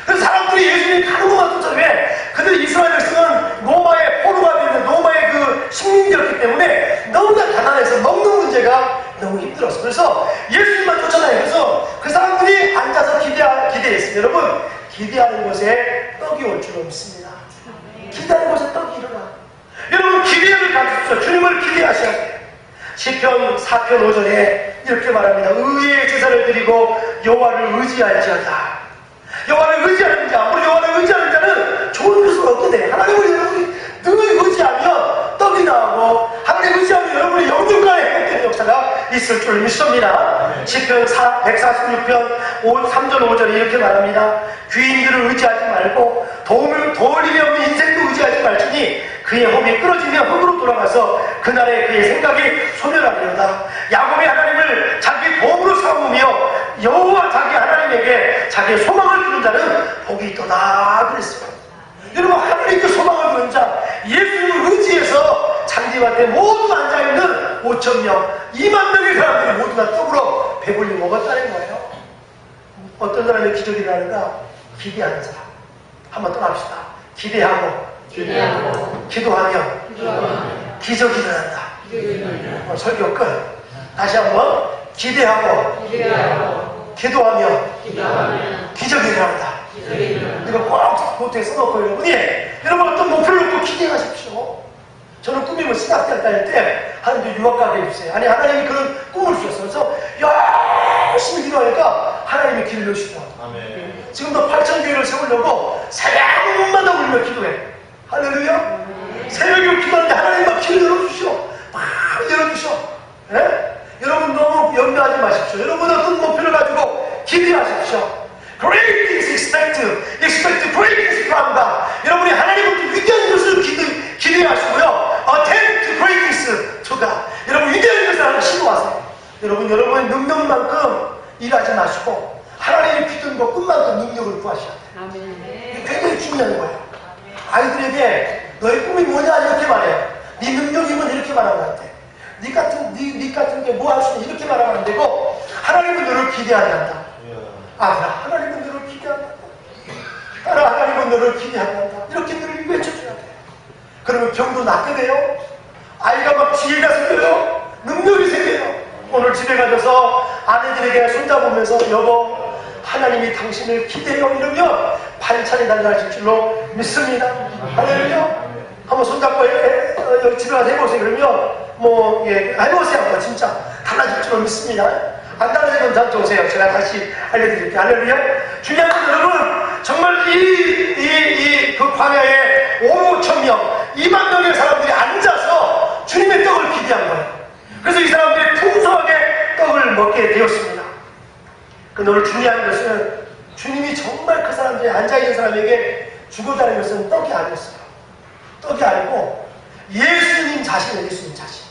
그래서 사람들이 예수님이 가는 것만 쫓아왜 그들 이스라엘 백성은 로마의 포로가 되는 로마의 그 식민지였기 때문에 너무나 가난해서 먹는 문제가 너무 힘들었어. 그래서 예수님만 쫓아다녀요. 그래서 그 사람들이 앉아서 기대했습니다. 여러분, 기대하는 곳에 떡이 올 줄로 믿습니다. 기대하는 곳에 떡이 일어나. 여러분, 기대를 가지십시오. 주님을 기대하셔야 돼요. 시편 4편 5절에 이렇게 말합니다. 의의 제사를 드리고 여호와를 의지할지어다. 여호와를 의지하는 자, 우리 여호와를 의지하는 자는 좋은 것을 얻게 돼요. 하나님을 여러분이 늘 의지하면 떡이 나오고 하나님을 의지하면 여러분의 영육간에 회복되는 역사가 있을 줄 믿습니다. 시편 146편 3절 5절에 이렇게 말합니다. 귀인들을 의지하지 말고 도울림이 없는 인생도 의지하지 말지니 그의 험이 끊어지면 흙으로 돌아가서 그날에 그의 생각이 소멸하리로다. 야곱의 하나님을 자기 보험으로 삼으며 여호와 자기 하나님에게 자기의 소망을 두는 자는 복이 있도다 그랬어요. 여러분, 하나님께 소망을 두는 자, 예수님을 의지해서 잔디밭에 모두 앉아있는 5,000명 2만 명의 사람들이 모두 다 떡으로 배불리 먹었다는 거예요. 어떤 사람의 기적이 일어나는가? 기대하는 사람. 한번 떠납시다. 기도하며 기적이 일어난다. 설교 끝. 다시 한번 기대하고 기도하며 기적이 일어난다. 이거 꼭 노트에 써놓고 여러분 어떤 목표를 놓고 기대하십시오. 저는 꿈이 뭐 신학대학 다닐 때 하나님도 유학 가게 해주세요. 아니, 하나님이 그런 꿈을 주셨어요. 그래서 열심히 기도하니까 하나님이 길을 여주시더라고요. 지금도 8,000교회를 세우려고 새벽마다 울며 기도해. 할렐루야. 새벽에 기도하는데 하나님 막 길을 열어주시오. 막 열어주시오. 네? 여러분 너무 염려하지 마십시오. 여러분 어떤 목표를 가지고 기대하십시오. Great things expect great things from God. 여러분이 하나님으로부터 위대한 것을 기대하시고요. Attempt to great things to God. 여러분 위대한 것을 하나님 시도하세요. 여러분의 능력만큼 일하지 마시고 하나님이 비둔 것 꿈만큼 능력을 구하셔야 돼요. 이게 굉장히 중요한 거예요. 아이들에게 너의 꿈이 뭐냐 이렇게 말해요. 네 능력이면 이렇게 말하면 안 돼. 네 같은 게 뭐 할 수 있냐 이렇게 말하면 안 되고 하나님은 너를 기대한다. 아들아, 하나님은 너를 기대한다. 딸아, 하나님은 너를 기대한다. 이렇게 늘 외쳐줘야 돼요. 그러면 병도 낫게 돼요. 아이가 막 지혜가 생겨요. 능력이 생겨요. 오늘 집에 가셔서 아내들에게 손잡으면서 여보, 하나님이 당신을 기대해요 이러면 반찬이 달라질 줄로 믿습니다. 할렐루야. 한번 손잡고 여기 집에 가서 해보세요. 그러면 해보세요. 진짜 달라질 줄로 믿습니다. 안 달라지면 저한테 오세요. 제가 다시 알려드릴게요. 할렐루야. 중요한 건 여러분, 정말 그 광야에 5,000명 2만 명의 사람들이 앉아서 주님의 떡을 기대한 거예요. 그래서 이 사람들이 풍성하게 떡을 먹게 되었습니다. 근데 오늘 중요한 것은 주님이 정말 그 사람들이 앉아있는 사람에게 주고자는 것은 떡이 아니었어요. 떡이 아니고 예수님 자신이에요. 예수님 자신.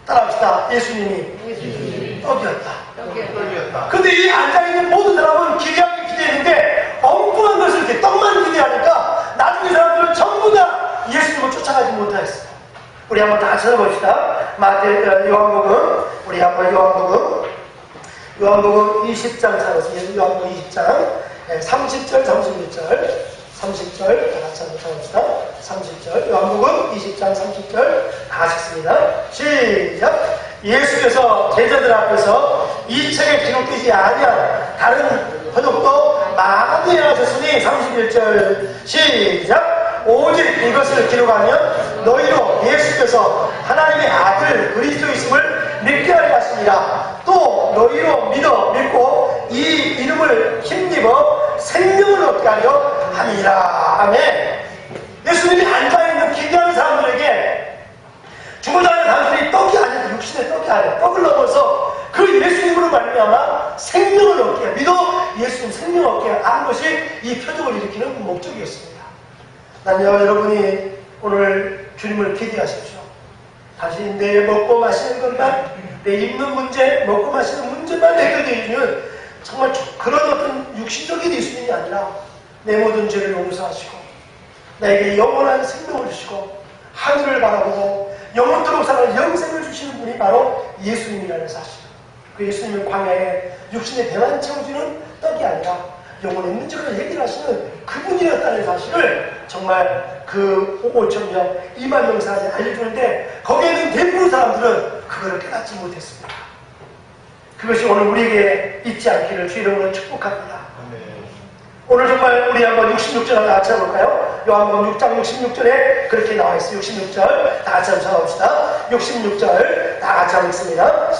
따라합시다. 예수님이 떡이었다. 근데 이 앉아있는 모든 사람은 기대하게 기대했는데 엉뚱한 것을 이렇게 떡만 기대하니까 나중에 사람들은 전부 다 예수님을 쫓아가지 못하였어요. 우리 한번 다 찾아봅시다. 요한복음, 우리 한번 요한복음 20장 찾아보세요. 요한복음 20장 30절, 31절, 30절 다 같이 한번 찾아봅시다. 30절, 요한복음 20장 30절 다 같이 읽습니다. 시작! 예수께서 제자들 앞에서 이 책에 기록되지 아니한 다른 번역도 많이 하셨으니 31절 시작. 오직 이것을 기록하면 너희로 예수께서 하나님의 아들 그리스도이심을 믿게 하려 하십니다. 또 너희로 믿고 이 이름을 힘입어 생명을 얻게 하려 함이라. 아멘. 예수님이 앉아있는 기대하는 사람들에게 죽어가는 단순히 떡이 아니라 육신의 떡이 아니라 떡을 넘어서 그 예수님으로 말미암아 생명을 얻게 믿어 예수님 생명을 얻게 하는 것이 이 표적을 일으키는 목적이었습니다. 난요 여러분이 오늘 주님을 기대하십시오. 다시 내 먹고 마시는 것만 내 입는 문제 먹고 마시는 문제만 해결되면 정말 그런 어떤 육신적인 예수님이 아니라 내 모든 죄를 용서하시고 나에게 영원한 생명을 주시고 하늘을 바라보고 영원토록 사는 영생을 주시는 분이 바로 예수님이라는 사실. 그 예수님은 광야에 육신의 배만 채워주는 떡이 아니라 영혼의 문제를 해결하시는 그분이었다는 사실을 정말 그 5,000명 2만 명 사람이 알려주는데 거기에 있는 대부분 사람들은 그거를 깨닫지 못했습니다. 그것이 오늘 우리에게 잊지 않기를 주 이름으로 축복합니다. 오늘 정말 우리 한번 66절 같이 해볼까요? 요한복음 6장 66절에 그렇게 나와 있어요. 66절 다 같이 한번 찾아봅시다. 66절 다 같이 하겠습니다.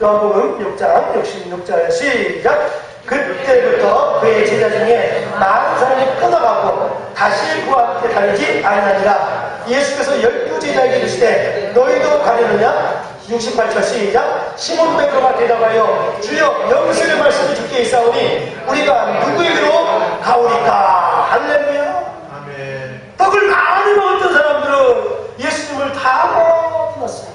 요한복음 6장 66절 시작. 그때부터 그의 제자 중에 많은 사람이 떠나가고 다시 그와 함께 다니지 아니하니라. 예수께서 12제자에게 이르시되 너희도 가려느냐? 68절 시작. 시몬 베드로가 대답하여 주여 영생의 말씀이 주께 있사오니 우리가 누구에게로 가오리까. 할렐루야. 아멘. 떡을 많이 먹었던 사람들은 예수님을 다 떠났어요.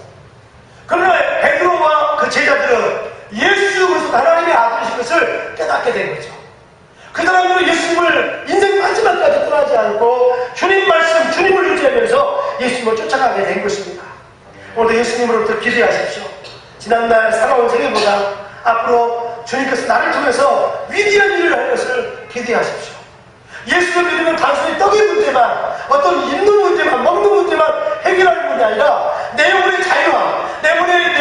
그러나 베드로와 그 제자들은 예수 그리스도 하나님의 아들이신 것을 깨닫게 된 거죠. 그 사람들은 예수님을 인생 마지막까지 떠나지 않고 주님 말씀, 주님을 유지하면서 예수님을 쫓아가게 된 것입니다. 오늘도 예수님으로부터 기대하십시오. 지난날 살아온 생애보다 앞으로 주님께서 나를 통해서 위대한 일을 할 것을 기대하십시오. 예수를 믿으면 단순히 떡의 문제만, 어떤 입는 문제만, 먹는 문제만 해결하는 문제 아니라 내 영혼의 자유와 내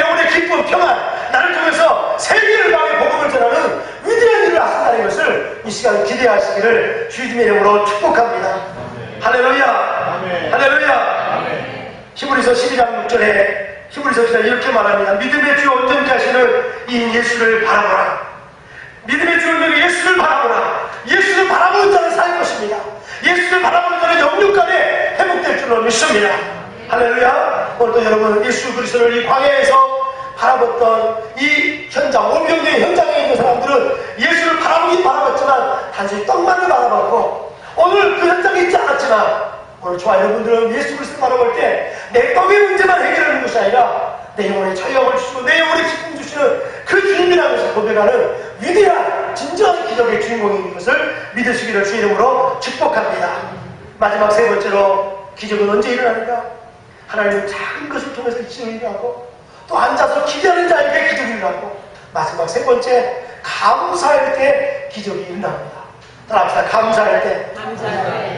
영혼의 기쁨, 평안, 나를 통해서 세계를 향해 복음을 전하는 위대한 일을 하신다는 것을 이 시간 기대하시기를 주님의 이름으로 축복합니다. 아멘. 할렐루야. 아멘. 할렐루야. 아멘. 히브리서 12장 6절에 히브리서 기자 이렇게 말합니다. 믿음의 주 온전케 하시는 이 예수를 바라보라. 믿음의 주 온전케 예수를 바라보라. 예수를 바라보는 자는 살 것입니다. 예수를 바라보는 자는 영육간에 회복될 줄로 믿습니다. 할렐루야. 오늘도 여러분 예수 그리스도를 이 광야에서 바라봤던 이 현장, 오병의 현장에 있는 사람들은 예수를 바라봤지만 단순히 떡만을 바라봤고 오늘 그 현장에 있지 않았지만 오늘 저와 여러분들은 예수 그리스도를 바라볼 때 내 떡의 문제만 해결하는 것이 아니라 내 영혼의 자유함을 주시고 내 영혼의 기쁨 주시는 그 주님이라는 것을 고백하는 위대한 진정한 기적의 주인공인 것을 믿으시기를 주 이름으로 축복합니다. 마지막 세 번째로 기적은 언제 일어나는가? 하나님은 작은 것을 통해서 기적을 일어나고 또 앉아서 기대하는 자에게 기적이 일어나고 마지막 세 번째 감사할 때 기적이 일어납니다. 따라합시다. 감사할 때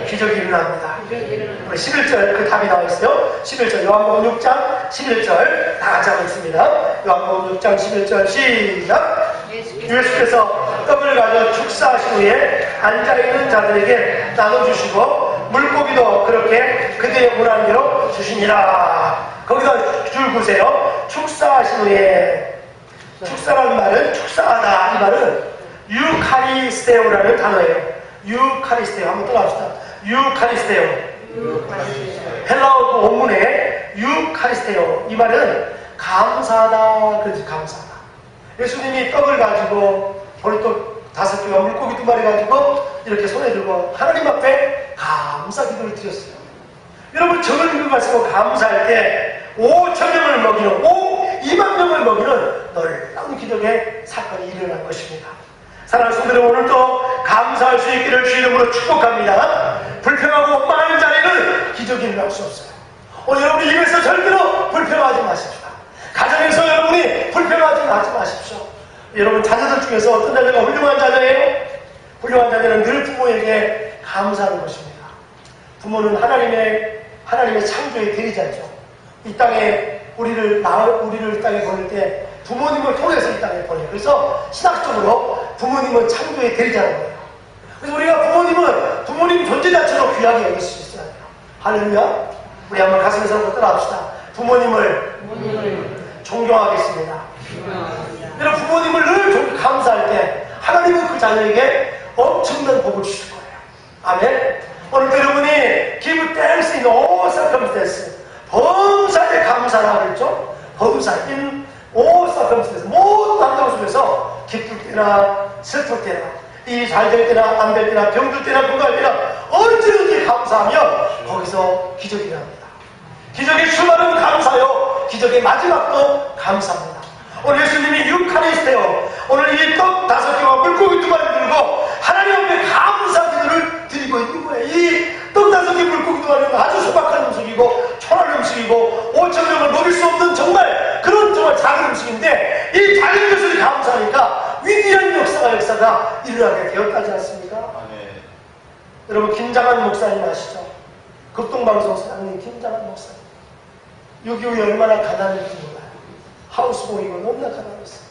기적이 일어납니다. 우리 11절 그 답이 나와 있어요. 11절 요한복음 6장 11절 다 같이 하고 있습니다. 요한복음 6장 11절 시작. 예수께서 떡을 가져 축사하신 후에 앉아있는 자들에게 나눠주시고 물고기도 그렇게 그들의 원하는 대로 주시니라. 거기다 줄 보세요. 축사하신 후에 축사라는 말은 축사하다 이 말은 유카리스테오라는 단어예요. 유카리스테오 한번 떠나봅시다. 유카리스테오. 헬라어 원문에 유카리스테오 이 말은 감사하다 그렇지 감사하다. 예수님이 떡을 가지고 보리떡 5개와 물고기 2마리 가지고 이렇게 손에 들고 하나님 앞에 감사 기도를 드렸어요. 여러분 저걸 읽고 가시고 감사할 때 5,000명을 먹이는 2만 명을 먹이는 놀라운 기적의 사건이 일어난 것입니다. 사랑하는 성도들 오늘도 감사할 수 있기를 주 이름으로 축복합니다. 불평하고 많은 자리는 기적이 일어날 수 없어요. 오늘 여러분이 입에서 절대로 불평하지 마십시오. 가정에서 여러분이 불평하지 마십시오. 여러분 자녀들 중에서 어떤 자녀가 훌륭한 자녀예요? 훌륭한 자녀는 늘 부모에게 감사하는 것입니다. 부모는 하나님의 창조의 대리자죠. 이 땅에 우리를 땅에 보낼 때 부모님을 통해서 이 땅에 보내요. 그래서 신학적으로 부모님은 창조의 대리자라는 거예요. 그래서 우리가 부모님 존재 자체로 귀하게 여길 수 있어야 돼요. 할렐루야. 우리 한번 가슴에서 한번 따라합시다. 부모님을 존경하겠습니다. 여러분, 부모님을 늘 감사할 때 하나님은 그 자녀에게 엄청난 복을 주실 거예요. 아멘. 오늘도 여러분이 give thanks in all circumstances, 범사에 감사라 그랬죠? 범사 in all circumstances, 모든 환경 속에서 기쁠 때나 슬플 때나 일이 잘 될 때나 안 될 때나 병들 때나 건강할 때나 언제든지 감사하면 거기서 기적이 일어납니다. 기적의 출발은 감사요, 기적의 마지막도 감사합니다. 오늘 예수님이 유카리스테요, 오늘 이 떡 5개와 물고기 2마리 들고 하나님 앞에 감사 기도를 드리고 있는 거예요. 이 떡 5개 물고기 2마리는 아주 소박한 음식이고 초라한 음식이고 5,000명을 먹일 수 없는 정말 작은 음식인데, 이 작은 것을 감사하니까 위대한 역사가 일어나게 되었다지 않습니까? 네. 여러분, 김장한 목사님 아시죠? 극동방송 사장님 김장한 목사님. 6.25에 얼마나 가난했는지 몰라요. 하우스보이고 너무나 가난했어요.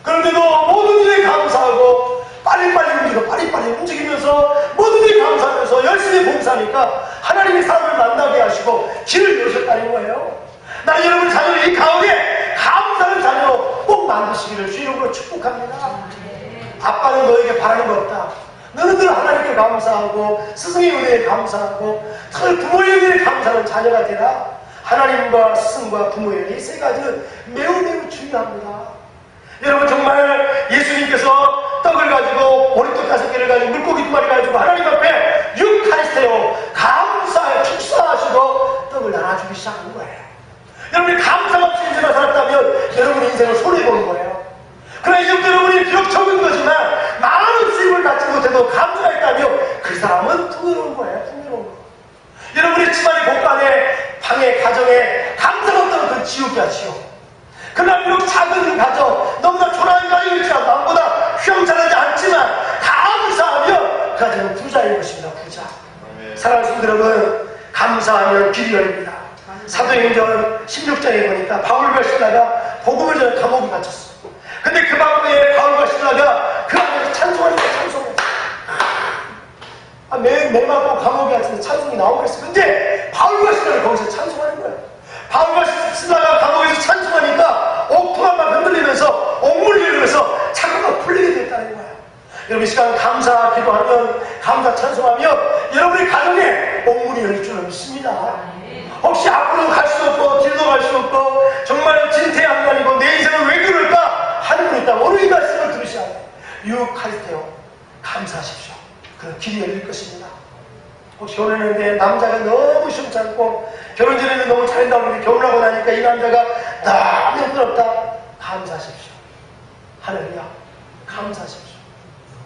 그런데도 모든 일에 감사하고 빨리빨리 움직이면서 모든 일에 감사하면서 열심히 봉사하니까 하나님이 사람을 만나게 하시고 길을 여셨다는 거예요. 나 여러분 자녀를 이 가운데 감사하는 자녀로 꼭 만드시기를 주 이름으로 축복합니다. 아빠는 너에게 바라는 거 없다. 너는 늘 하나님께 감사하고 스승의 은혜에 감사하고 특히 부모의 은혜에 감사하는 자녀가 되라. 하나님과 스승과 부모의 이 세 가지는 매우 중요합니다. 여러분, 정말 예수님께서 떡을 가지고 보리떡 5개를 가지고 물고기 2마리 가지고 하나님 앞에 유카리스테요, 감사에 축사하시고 떡을 나눠주기 시작한 거예요. 여러분이 감사가 없이 인생을 살았다면 여러분의 인생을 손해보는 거예요. 그러나 이제부터 여러분이 비록 적은 거지만 많은 수입을 갖지 못해도 감사했다면 그 사람은 풍요로운 거예요. 풍요로운 거. 여러분의 집안의 곳간에 방에 가정에 감사가 없다면 그건 지옥이야, 지옥. 그러나 비록 작은 가정, 너무나 초라한 가정일지라도 남보다 휘황찬하지 않지만 감사하면 그 가정은 부자인 것입니다. 부자. 사랑하는 성도 여러분, 감사하면 길이 열립니다. 사도행전 16장에 보니까 바울과 실라가 복음을 전해 감옥에 갇혔어. 근데 그 밤에 바울과 실라가 그 안에서 찬송하니까 찬송했어. 매마다 감옥에 갇혀서 찬송이 나오고 그랬어. 근데 바울과 실라가 거기서 찬송하는 거예요. 바울과 실라가 감옥에서 찬송하니까 옥토가 막 흔들리면서 옥물이 흐르면서 창고가 풀리게 됐다는 거예요. 여러분, 이 시간 감사 기도하면, 감사 찬송하면 여러분의 가정에 옥물이 열릴 줄은 믿습니다. 혹시 앞으로 갈 수 없고 길도 갈 수 없고 정말 진퇴양난이고 내 인생은 왜 그럴까 하는 분이 있다면 오늘 이 말씀을 들으셔야 돼요. 유혹하세요. 감사하십시오. 그런 길이 열릴 것입니다. 혹시 결혼했는데 남자가 너무 시험찮고 결혼 전에는 너무 잘한다고 하는데 결혼하고 나니까 이 남자가 너무 힘들었다. 감사하십시오. 할렐루야. 감사하십시오.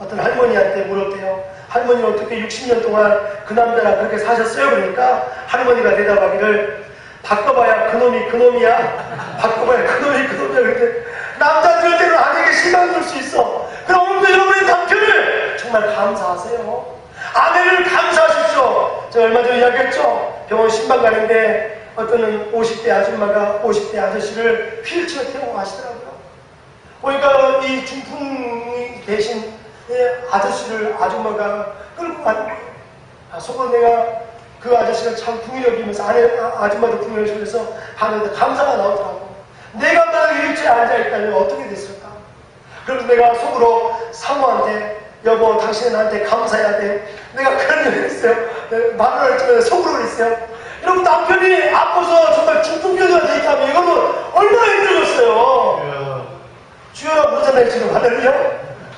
어떤 할머니한테 물었대요. 할머니는 어떻게 60년 동안 그 남자랑 그렇게 사셨어요? 그러니까 할머니가 대답하기를 바꿔봐야 그놈이야. 바꿔봐야 그놈이야. 그런데 남자들 때는 아내에게 시간 줄 수 있어. 그럼 오늘도 여러분의 남편을 정말 감사하세요. 아내를 감사하십시오. 제가 얼마 전에 이야기했죠. 병원 신방 가는데 어떤 50대 아줌마가 50대 아저씨를 휠체어 태우고 가시더라고요. 그러니까 이 중풍 대신 아저씨를 아줌마가 끌고 가는 거예요. 속으로 내가 그 아저씨가 참 풍요력이면서 아줌마도 풍요력이면서 하는데 감사가 나오더라고. 내가 만약에 일주일에 앉아있다면 어떻게 됐을까? 그래서 내가 속으로 사모한테 여보, 당신은 나한테 감사해야 돼. 내가 그런 일을 했어요. 말을 했지만 속으로 그랬어요. 여러분, 남편이 아파서 정말 중풍병자가 돼 있다면 이거는 얼마나 힘들었어요. 주여라 그러잖아요, 지금. 할렐루야.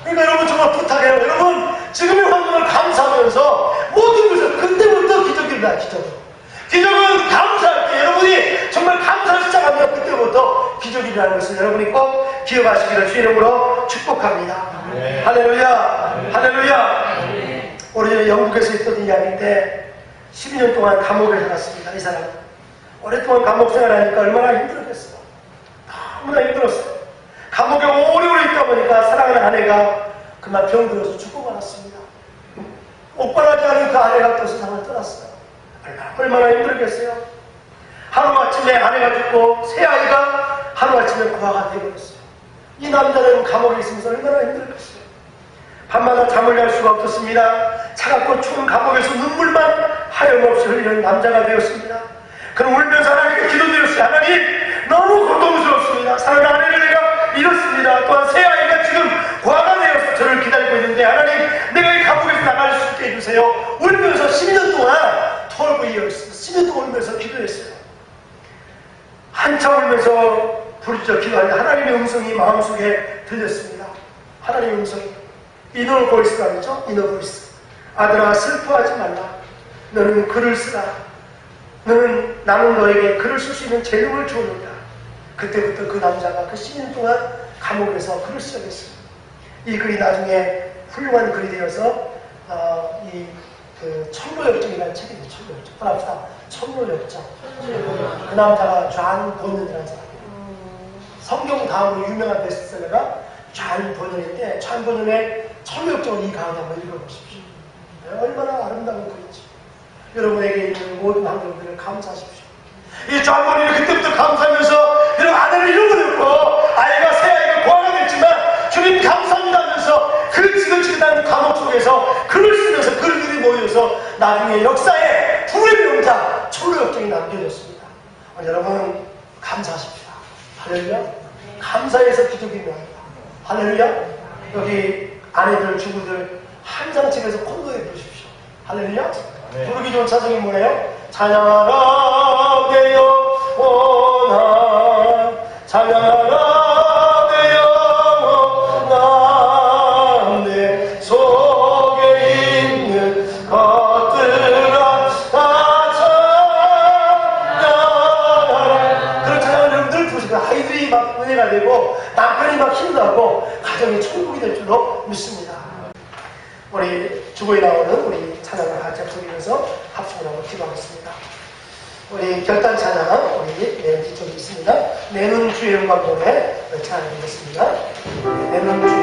그러니까 여러분, 정말 부탁해요. 여러분, 지금의 환경을 감사하면서 모든 것을 그때부터 기적입니다. 기적은 감사할 때 여러분이 정말 감사를 시작하면 그때부터 기적이라는 것을 여러분이 꼭 기억하시기를 주 이름으로 축복합니다. 네. 할렐루야. 네. 할렐루야. 네. 오래전에 영국에서 있던 이야기인데 12년 동안 감옥에 살았습니다. 이 사람 오랫동안 감옥 생활하니까 얼마나 힘들었겠어요. 너무나 힘들었어요. 감옥에 오래오래 있다 보니까 사랑하는 아내가 그만 병들어서 죽고 말았습니다. 옥바라지 않은 그 아내가 또 세상을 떠났어요. 얼마나 힘들겠어요. 하루아침에 아내가 죽고 새 아이가 하루아침에 고아가 되어버렸어요. 이 남자는 감옥에 있으면서 얼마나 힘들었겠어요. 밤마다 잠을 잘 수가 없었습니다. 차갑고 추운 감옥에서 눈물만 하염없이 흘리는 남자가 되었습니다. 그는 울면서 하나님께 기도드렸어요. 하나님, 너무 고통스럽습니다. 사랑하는 아내를 내가 잃었습니다. 또한 새 아이가 지금 과가 되어서 저를 기다리고 있는데 하나님, 내가 이 감옥에서 나갈 수 있게 해주세요. 울면서 10년 동안 털고 이어있습니다. 10년 동안 울면서 기도했어요. 한참 울면서 부르짖어 기도하니 하나님의 음성이 마음속에 들렸습니다. 하나님의 음성이 이너 보이스가 아니죠? 이너 보이스. 아들아, 슬퍼하지 말라. 너는 글을 쓰라. 나는 너에게 글을 쓸 수 있는 재능을 주었느냐. 그때부터 그 남자가 그 10년 동안 감옥에서 글을 시작했어요. 이 글이 나중에 훌륭한 글이 되어서 천로역정이라는 책이죠. 천로역정. 따라합시다. 천로역정. 그 남자가 존 버넌이라는 사람이에요. 성경 다음으로 유명한 베스트셀러가 존 버넌인데, 존 버넌의 천로역정을 이 강의 한번 읽어보십시오. 얼마나 아름다운 글인지. 여러분에게 있는 모든 환경들을 감사하십시오. 이 존 버넌이 그때부터 감사하면서 여러분 아내를 잃어버렸고 아이가 새 아이가 고아가 됐지만 주님 감사합니다 하면서 그 지긋지긋한 감옥 속에서 글을 쓰면서 글들이 모여서 나중에 역사에 불의 명작 천로역정이 남겨졌습니다. 여러분 감사하십시오. 할렐루야. 감사해서 기적이 일어납니다. 할렐루야. 여기 아내들 주부들 한 장집에서 콘도에 부르십시오. 할렐루야. 부르기 좋은 찬송이 뭐예요? 찬양하라 되어 원하 찬양하라 되어 원하 내 속에 있는 것들아 다 찬양하라. 그런 찬양을 여러분들 부르시고 아이들이 막 은혜가 되고 남편이 막 힘나고 가정이 천국이 될 줄로 믿습니다. 우리 주보에 나오는 우리 찬양을 같이 부르면서 합성을 하고 기도하겠습니다. 우리 결단 찬양, 우리 맨 뒤쪽에 있습니다. 내 눈 주의 영광 노래 찬양하겠습니다. 내 눈 주의